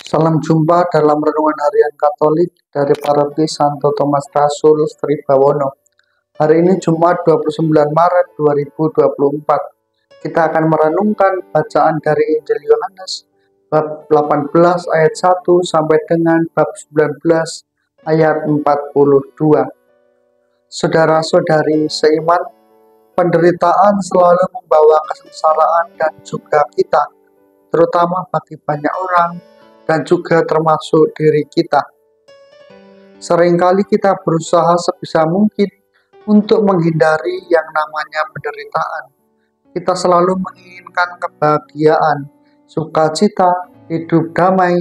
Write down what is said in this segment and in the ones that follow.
Salam jumpa dalam Renungan Harian Katolik dari Paroki Santo Thomas Rasul Sri Bawono. Hari ini Jumat 29 Maret 2024. Kita akan merenungkan bacaan dari Injil Yohanes bab 18 ayat 1 sampai dengan bab 19 ayat 42. Saudara-saudari seiman, penderitaan selalu membawa kesengsaraan dan juga kita, terutama bagi banyak orang dan juga termasuk diri kita. Seringkali kita berusaha sebisa mungkin untuk menghindari yang namanya penderitaan. Kita selalu menginginkan kebahagiaan, sukacita, hidup damai,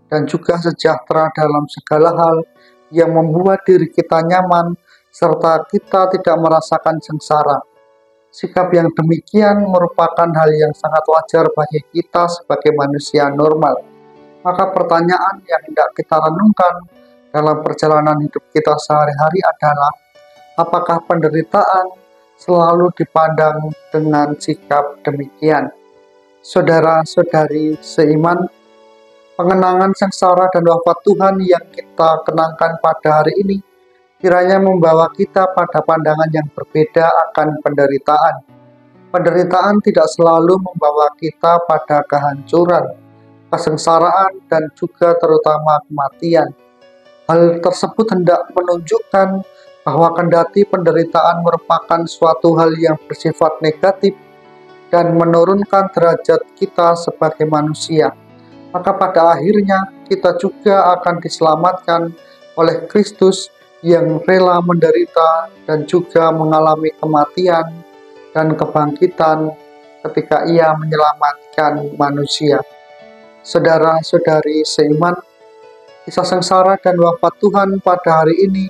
dan juga sejahtera dalam segala hal yang membuat diri kita nyaman serta kita tidak merasakan sengsara. Sikap yang demikian merupakan hal yang sangat wajar bagi kita sebagai manusia normal. Maka pertanyaan yang hendak kita renungkan dalam perjalanan hidup kita sehari-hari adalah, apakah penderitaan selalu dipandang dengan sikap demikian? Saudara-saudari seiman, pengenangan sengsara dan wafat Tuhan yang kita kenangkan pada hari ini kiranya membawa kita pada pandangan yang berbeda akan penderitaan. Penderitaan tidak selalu membawa kita pada kehancuran, kesengsaraan, dan juga terutama kematian. Hal tersebut hendak menunjukkan bahwa kendati penderitaan merupakan suatu hal yang bersifat negatif dan menurunkan derajat kita sebagai manusia, maka pada akhirnya kita juga akan diselamatkan oleh Kristus yang rela menderita dan juga mengalami kematian dan kebangkitan ketika Ia menyelamatkan manusia. Saudara-saudari seiman, kisah sengsara dan wafat Tuhan pada hari ini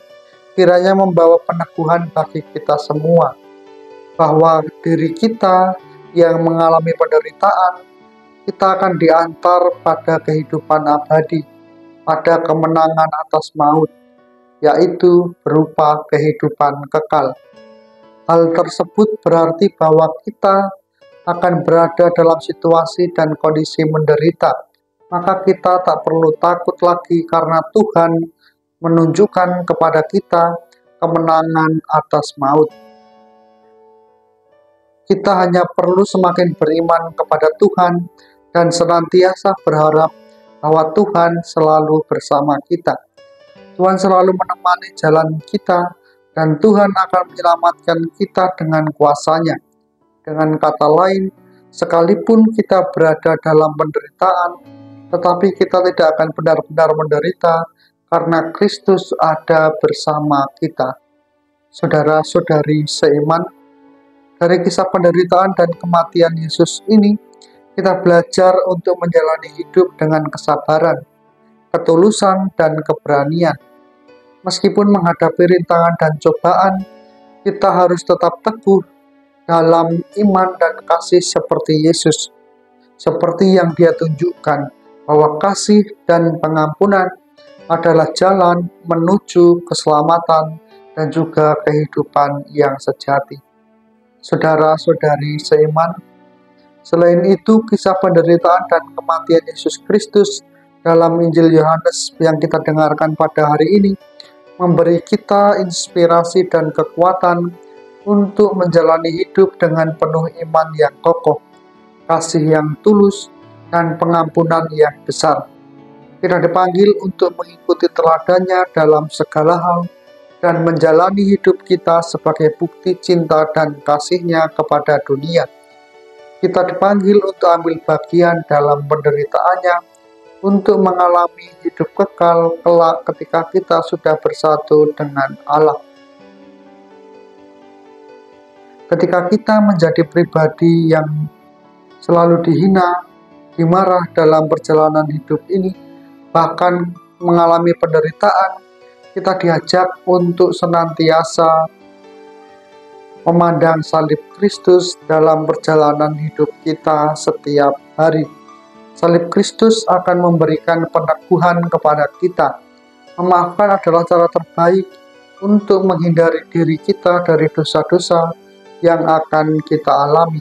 kiranya membawa peneguhan bagi kita semua, bahwa diri kita yang mengalami penderitaan, kita akan diantar pada kehidupan abadi, pada kemenangan atas maut, yaitu berupa kehidupan kekal. Hal tersebut berarti bahwa kita akan berada dalam situasi dan kondisi menderita, maka kita tak perlu takut lagi karena Tuhan menunjukkan kepada kita kemenangan atas maut. Kita hanya perlu semakin beriman kepada Tuhan dan senantiasa berharap bahwa Tuhan selalu bersama kita. Tuhan selalu menemani jalan kita dan Tuhan akan menyelamatkan kita dengan kuasa-Nya. Dengan kata lain, sekalipun kita berada dalam penderitaan, tetapi kita tidak akan benar-benar menderita karena Kristus ada bersama kita. Saudara-saudari seiman, dari kisah penderitaan dan kematian Yesus ini, kita belajar untuk menjalani hidup dengan kesabaran, ketulusan, dan keberanian. Meskipun menghadapi rintangan dan cobaan, kita harus tetap teguh dalam iman dan kasih seperti Yesus, seperti yang Dia tunjukkan, bahwa kasih dan pengampunan adalah jalan menuju keselamatan dan juga kehidupan yang sejati. Saudara-saudari seiman, selain itu kisah penderitaan dan kematian Yesus Kristus dalam Injil Yohanes yang kita dengarkan pada hari ini memberi kita inspirasi dan kekuatan untuk menjalani hidup dengan penuh iman yang kokoh, kasih yang tulus, dan pengampunan yang besar. Kita dipanggil untuk mengikuti teladannya dalam segala hal dan menjalani hidup kita sebagai bukti cinta dan kasih-Nya kepada dunia. Kita dipanggil untuk ambil bagian dalam penderitaannya, untuk mengalami hidup kekal kelak ketika kita sudah bersatu dengan Allah. Ketika kita menjadi pribadi yang selalu dihina, dimarah dalam perjalanan hidup ini, bahkan mengalami penderitaan, kita diajak untuk senantiasa memandang salib Kristus dalam perjalanan hidup kita setiap hari. Salib Kristus akan memberikan peneguhan kepada kita. Memaafkan adalah cara terbaik untuk menghindari diri kita dari dosa-dosa yang akan kita alami.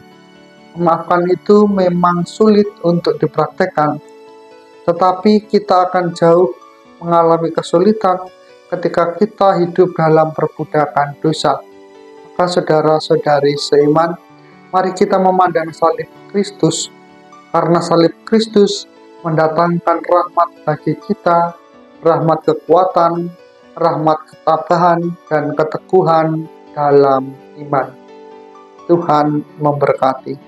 Memaafkan itu memang sulit untuk dipraktekkan, tetapi kita akan jauh mengalami kesulitan ketika kita hidup dalam perbudakan dosa. Maka saudara-saudari seiman, mari kita memandang salib Kristus, karena salib Kristus mendatangkan rahmat bagi kita, rahmat kekuatan, rahmat ketabahan, dan keteguhan dalam iman. Tuhan memberkati.